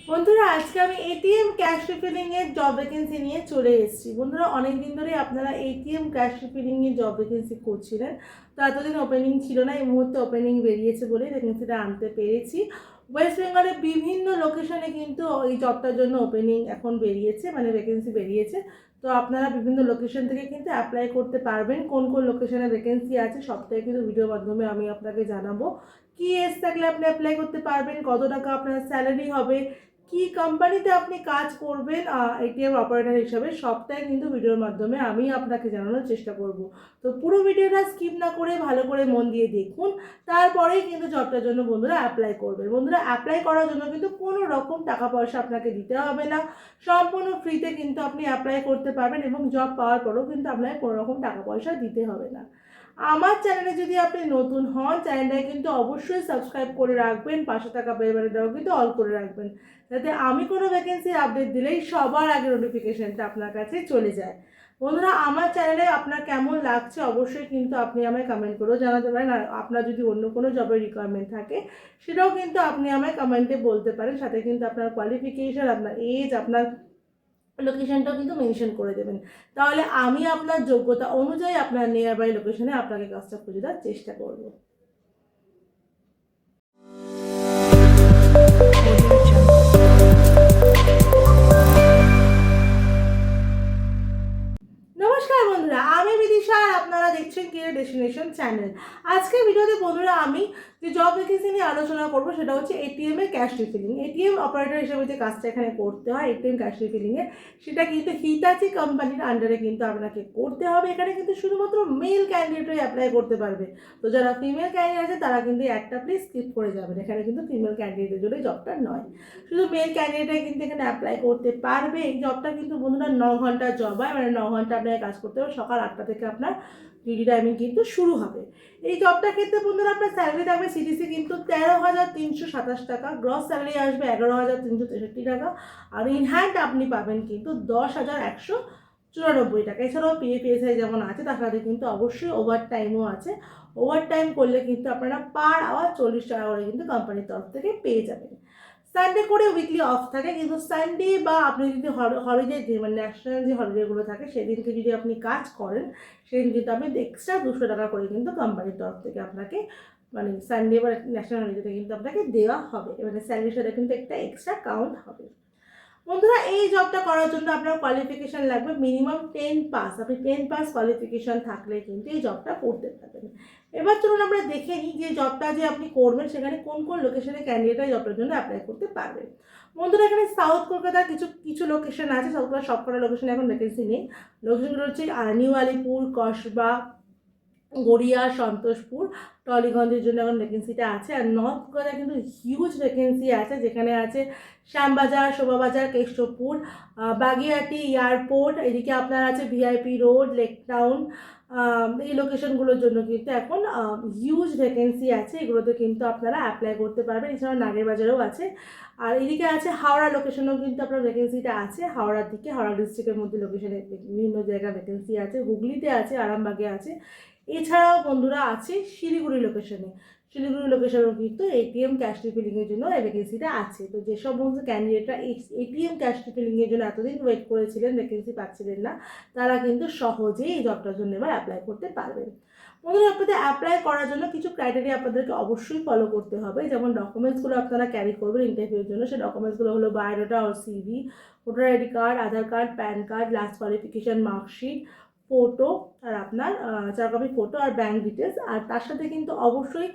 বন্ধুরা আজকে আমি এটিএম ক্যাশ রিফিলিং এর জব ভ্যাকেন্সি নিয়ে চলে এসেছি। বন্ধুরা অনেক দিন ধরে আপনারা এটিএম ক্যাশ রিফিলিং এর জব ভ্যাকেন্সি করছিলেন, তো এতদিন ওপেনিং ছিল না, এই মুহূর্তে ওপেনিং বেরিয়েছে বলে ভ্যাকেন্সিটা আনতে পেরেছি। ওয়েস্ট বেঙ্গলের বিভিন্ন লোকেশনে কিন্তু এই জবটার জন্য ওপেনিং এখন বেরিয়েছে, মানে ভ্যাকেন্সি বেরিয়েছে। তো আপনারা বিভিন্ন লোকেশন থেকে কিন্তু অ্যাপ্লাই করতে পারবেন। কোন কোন লোকেশনে ভ্যাকেন্সি আছে সবটাই কিন্তু ভিডিওর মাধ্যমে আমি আপনাকে জানাবো। কি এজ থাকলে আপনি অ্যাপ্লাই করতে পারবেন, কত টাকা আপনার স্যালারি হবে, কি কোম্পানিতে আপনি কাজ করবেন এটিএম অপারেটর হিসাবে, সবটাই কিন্তু ভিডিওর মাধ্যমে আমি আপনাকে জানানোর চেষ্টা করব। তো পুরো ভিডিওটা স্কিপ না করে ভালো করে মন দিয়ে দেখুন, তারপরেই কিন্তু জবটার জন্য বন্ধুরা অ্যাপ্লাই করবেন। বন্ধুরা অ্যাপ্লাই করার জন্য কিন্তু কোনো রকম টাকা পয়সা আপনাকে দিতে হবে না, সম্পূর্ণ ফ্রিতে কিন্তু আপনি অ্যাপ্লাই করতে পারবেন এবং জব পাওয়ার পরেও কিন্তু আপনাকে কোনো রকম টাকা পয়সা দিতে হবে না। আমার চ্যানেলে যদি আপনি নতুন হন, চ্যানেলটাকে কিন্তু অবশ্যই সাবস্ক্রাইব করে রাখবেন, পাশে থাকা বেল বাটনটাও কিন্তু অল করে রাখবেন, যাতে আমি কোনো ভ্যাকেন্সির আপডেট দিলেই সবার আগে নোটিফিকেশানটা আপনার কাছে চলে যায়। বন্ধুরা আমার চ্যানেলে আপনার কেমন লাগছে অবশ্যই কিন্তু আপনি আমায় কমেন্ট করেও জানাতে পারেন, আর আপনার যদি অন্য কোনো জবের রিকোয়ারমেন্ট থাকে সেটাও কিন্তু আপনি আমায় কমেন্টে বলতে পারেন। সাথে কিন্তু আপনার কোয়ালিফিকেশান, আপনার এজ, আপনার লোকেশনটাও কিন্তু মেনশন করে দেবেন, তাহলে আমি আপনার যোগ্যতা অনুযায়ী আপনার নিয়ার বাই লোকেশনে আপনাকে কাজটা খুঁজে দেওয়ার চেষ্টা করব। নমস্কার বন্ধুরা, আমি বিদিশা আর আপনারা দেখছেন কেরিয়ার ডেস্টিনেশন চ্যানেল। আজকের ভিডিওতে বন্ধুরা আমি যে জব ভ্যাকেন্সি নিয়ে আলোচনা করব সেটা হচ্ছে এটিএম এর ক্যাশ রিফিলিং। এটিএম অপারেটর হিসেবে যে কাজটা এখানে করতে হয় এটিএম ক্যাশ রিফিলিংয়ে, সেটা কিন্তু হিতাচি কোম্পানির আন্ডারে কিন্তু আপনাকে করতে হবে। এখানে কিন্তু শুধুমাত্র মেল ক্যান্ডিডেটই অ্যাপ্লাই করতে পারবে। তো যারা ফিমেল ক্যান্ডিডেট আছে তারা কিন্তু একটা প্লিজ স্কিপ করে যাবেন, এখানে কিন্তু ফিমেল ক্যান্ডিডেটের জন্য জবটা নয়, শুধু মেল ক্যান্ডিডেটই কিন্তু এখানে অ্যাপ্লাই করতে পারবে। এই জবটা কিন্তু বন্ধুরা 9 ঘন্টার জব হয়, মানে 9 ঘন্টা আপনাকে কাজ করতে হবে। সকাল 8টা থেকে আপনার ডিউটি টাইমিং কিন্তু শুরু হবে। এই জবটার ক্ষেত্রে বন্ধুরা আপনার স্যালারি থাকবে সিটিসি কিন্তু 13,327 টাকা, গ্রস স্যালারি আসবে 11,363 টাকা, আর ইন হ্যান্ড আপনি পাবেন কিন্তু 10,194 টাকা। এছাড়াও পিএফএসআই যেমন আছে, তার সাথে কিন্তু অবশ্যই ওভার টাইমও আছে। ওভার টাইম করলে কিন্তু আপনারা পার আওয়ার 40 টাকা করে কিন্তু কোম্পানির তরফ থেকে পেয়ে যাবেন। সানডে করে উইকলি অফ থাকে, কিন্তু সানডে বা আপনি যদি হলিডে যে মানে ন্যাশনাল যে হলিডেগুলো থাকে সেদিনকে যদি আপনি কাজ করেন, সেদিন কিন্তু আপনি এক্সট্রা 200 টাকা করে কিন্তু কোম্পানির তরফ থেকে আপনাকে, মানে সানডে বা ন্যাশনাল হলিডেতে কিন্তু আপনাকে দেওয়া হবে, মানে স্যালারির সাথে কিন্তু একটা এক্সট্রা কাউন্ট হবে। বন্ধুরা এই জবটা করার জন্য আপনার কোয়ালিফিকেশান লাগবে মিনিমাম 10 পাস। আপনি 10 পাস কোয়ালিফিকেশান থাকলে কিন্তু এই জবটা করতে পারবেন। এবার চলুন আমরা দেখে নিই যে জবটা যে আপনি করবেন সেখানে কোন কোন লোকেশনে ক্যান্ডিডেট জবটার জন্য অ্যাপ্লাই করতে পারবেন। বন্ধুরা এখানে সাউথ কলকাতার কিছু কিছু লোকেশন আছে, সাউথ কলকাতার সবকটা লোকেশনে এখন ভ্যাকেন্সি নেই। লোকেশনগুলো হচ্ছে নিউ আলিপুর, কসবা, গড়িয়া, সন্তোষপুর, টলিগঞ্জের জন্য এখন ভ্যাকেন্সিটা আছে। আর নর্থ কলকাতায় কিন্তু হিউজ ভ্যাকেন্সি আছে, যেখানে আছে শ্যামবাজার, শোভাবাজার, কেষ্টপুর, বাগিয়াটি, এয়ারপোর্ট, এদিকে আপনার আছে ভিআইপি রোড, লেক টাউন। এই লোকেশনগুলোর জন্য কিন্তু এখন হিউজ ভ্যাকেন্সি আছে, এগুলোতে কিন্তু আপনারা অ্যাপ্লাই করতে পারবেন। এছাড়াও নাগেরবাজারেও আছে। আর এদিকে আছে হাওড়া লোকেশনেও কিন্তু আপনার ভ্যাকেন্সিটা আছে, হাওড়ার দিকে, হাওড়া ডিস্ট্রিক্টের মধ্যে লোকেশনে বিভিন্ন জায়গায় ভ্যাকেন্সি আছে। হুগলিতে আছে, আরামবাগে আছে। এছাড়াও বন্ধুরা আছে শিলিগুড়ি লোকেশনে, শিলিগুড়ি লোকেশনেও কিন্তু এটিএম ক্যাশ রিফিলিংয়ের জন্য এই ভ্যাকেন্সিটা আছে। তো যে সমস্ত ক্যান্ডিডেটরা এটিএম ক্যাশ রিফিলিংয়ের জন্য এতদিন ওয়েট করেছিলেন, ভ্যাকেন্সি পাচ্ছিলেন না, তারা কিন্তু সহজেই এই জবটার জন্য এবার অ্যাপ্লাই করতে পারবেন। বন্ধুরা আপনাদের অ্যাপ্লাই করার জন্য কিছু ক্রাইটেরিয়া আপনাদেরকে অবশ্যই ফলো করতে হবে। যেমন ডকুমেন্টসগুলো আপনারা ক্যারি করবেন ইন্টারভিউর জন্য, সেই ডকুমেন্টসগুলো হলো বায়োডাটা ও CV, voter ID card, Aadhaar card, PAN card, last qualification marksheet, photo, আর আপনার 4 কপি ফটো আর ব্যাঙ্ক ডিটেলস। আর তার সাথে কিন্তু অবশ্যই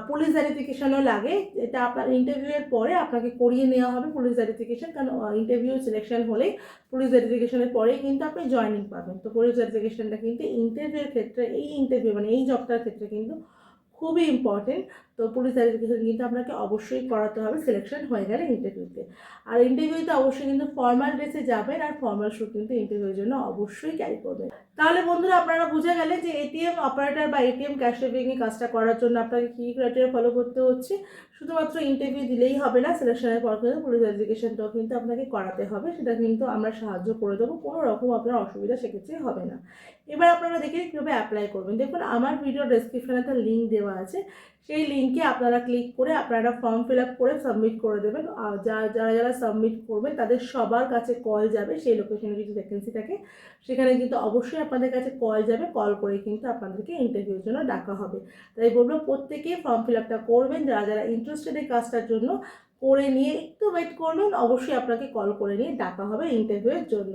পুলিশ ভেরিফিকেশনও লাগে। এটা আপনার ইন্টারভিউয়ের পরে আপনাকে করিয়ে নেওয়া হবে পুলিশ ভেরিফিকেশন, কারণ ইন্টারভিউ সিলেকশন হলেই পুলিশ ভেরিফিকেশনের পরেই কিন্তু আপনি জয়েনিং পাবেন। তো পুলিশ ভেরিফিকেশনটা কিন্তু ইন্টারভিউয়ের ক্ষেত্রে, এই ইন্টারভিউ মানে এই জবটার ক্ষেত্রে কিন্তু খুবই ইম্পর্টেন্ট। তো পুলিশ ভেরিফিকেশন কিন্তু আপনাকে অবশ্যই করাতে হবে সিলেকশন হয়ে গেলে ইন্টারভিউতে। আর ইন্টারভিউতে অবশ্যই কিন্তু ফর্মাল ড্রেসে যাবেন, আর ফর্মাল শ্যু কিন্তু ইন্টারভিউর জন্য অবশ্যই ক্যারি করবেন। তাহলে বন্ধুরা আপনারা বুঝে গেলে যে এটিএম অপারেটর বা এটিএম ক্যাশ রিফিলিং কাজটা করার জন্য আপনাকে কী ক্রাইটেরিয়া ফলো করতে হচ্ছে। শুধুমাত্র ইন্টারভিউ দিলেই হবে না, সিলেকশনের পর কিন্তু পুলিশ ভেরিফিকেশনটাও কিন্তু আপনাকে করাতে হবে, সেটা কিন্তু আমরা সাহায্য করে দেবো, কোনো রকম আপনার অসুবিধা সেক্ষেত্রে হবে না। এবার আপনারা দেখে কীভাবে অ্যাপ্লাই করবেন। দেখুন আমার ভিডিও ডেসক্রিপশনে একটা লিঙ্ক দেওয়া আছে, সেই লিঙ্কে লিঙ্কে আপনারা ক্লিক করে আপনারা ফর্ম ফিল আপ করে সাবমিট করে দেবেন। আর যারা যারা সাবমিট করবেন তাদের সবার কাছে কল যাবে, সেই লোকেশনে যদি ভ্যাকেন্সি থাকে সেখানে কিন্তু অবশ্যই আপনাদের কাছে কল যাবে, কল করে কিন্তু আপনাদেরকে ইন্টারভিউর জন্য ডাকা হবে। তাই বলবো প্রত্যেকেই ফর্ম ফিল আপটা করবেন, যারা যারা ইন্টারেস্টেড এই কাজটার জন্য করে নিয়ে একটু ওয়েট করবেন, অবশ্যই আপনাকে কল করে নিয়ে ডাকা হবে ইন্টারভিউয়ের জন্য।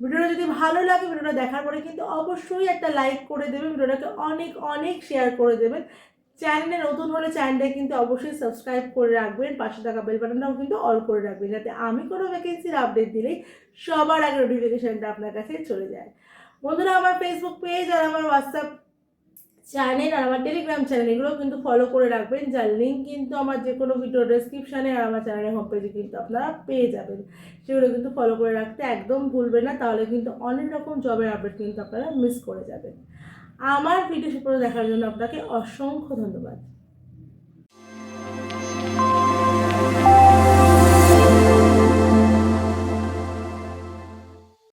ভিডিওটা যদি ভালো লাগে, ভিডিওটা দেখার পরে কিন্তু অবশ্যই একটা লাইক করে দেবেন, ভিডিওটাকে অনেক অনেক শেয়ার করে দেবেন। চ্যানেলে নতুন হলে চ্যানেলটা কিন্তু অবশ্যই সাবস্ক্রাইব করে রাখবেন, পাশে থাকা বেল বাটনটাও কিন্তু অল করে রাখবেন, যাতে আমি কোনো ভ্যাকেন্সির আপডেট দিলেই সবার আগে নোটিফিকেশানটা আপনার কাছে চলে যায়। বন্ধুরা, আমার ফেসবুক পেজ আর আমার হোয়াটসঅ্যাপ চ্যানেল আর আমার টেলিগ্রাম চ্যানেল এগুলো কিন্তু ফলো করে রাখবেন, যার লিঙ্ক কিন্তু আমার যে কোনো ভিডিও ডেসক্রিপশানে আর আমার চ্যানেলের হোম পেজে কিন্তু আপনারা পেয়ে যাবেন। সেগুলো কিন্তু ফলো করে রাখতে একদম ভুলবেন না, তাহলে কিন্তু অনেক রকম জবের আপডেট কিন্তু আপনারা মিস করে যাবেন। আমার ভিডিও দেখার জন্য আপনাকে অসংখ্য ধন্যবাদ।